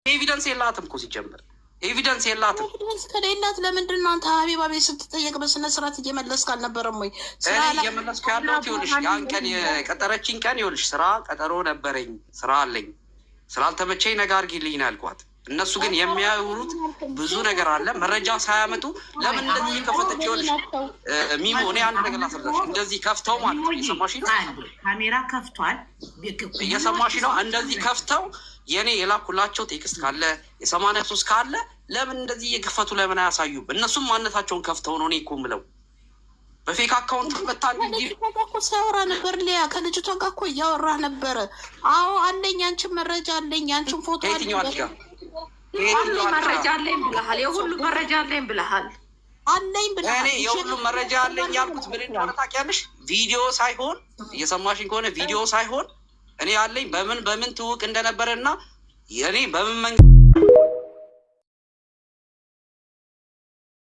ኤቪደንስ የላትም እኮ ሲጀምር ኤቪደንስ የላትም። ኤቪደንስ ከሌላት ለምንድን ነው አንተ ሀቢባ ቤት ስትጠየቅ በስነ ስርዓት እየመለስክ አልነበረም ወይ? እኔ እየመለስኩ ያለሁት ይኸውልሽ፣ ያን ቀን የቀጠረችኝ ቀን ይኸውልሽ፣ ስራ ቀጠሮ ነበረኝ፣ ስራ አለኝ፣ ስላልተመቸኝ ነገ አድርጊልኝ ነው ያልኳት። እነሱ ግን የሚያወሩት ብዙ ነገር አለ። መረጃ ሳያመጡ ለምን እንደዚህ ከፈተች? ይኸውልሽ ሚሞ፣ እኔ አንድ ነገር ላስረዳሽ። እንደዚህ ከፍተው ማለት ነው፣ እየሰማሽ ነው? ካሜራ ከፍቷል፣ እየሰማሽ ነው? እንደዚህ ከፍተው የኔ የላኩላቸው ቴክስት ካለ የ83 ካለ ለምን እንደዚህ እየከፈቱ ለምን አያሳዩም? እነሱም ማንነታቸውን ከፍተው ነው። እኔ እኮ የምለው በፌክ አካውንት መታል እንጂ እኮ ሲያወራ ነበር። ሊያ ከልጅቷ ጋር እኮ እያወራ ነበረ። አዎ አለኝ፣ አንቺን መረጃ አለኝ፣ አንቺን ፎቶ አለኝ። ከየትኛው አልጋ መረጃ አለኝ ብለሃል። የሁሉ መረጃ አለኝ ብለሃል። አለኝ ብለሃል። እኔ የሁሉ መረጃ አለኝ ያልኩት ምን እንደሆነ ታውቂያለሽ? ቪዲዮ ሳይሆን እየሰማሽኝ ከሆነ ቪዲዮ ሳይሆን እኔ አለኝ በምን ትውቅ እንደነበረና እኔ በምን መንገድ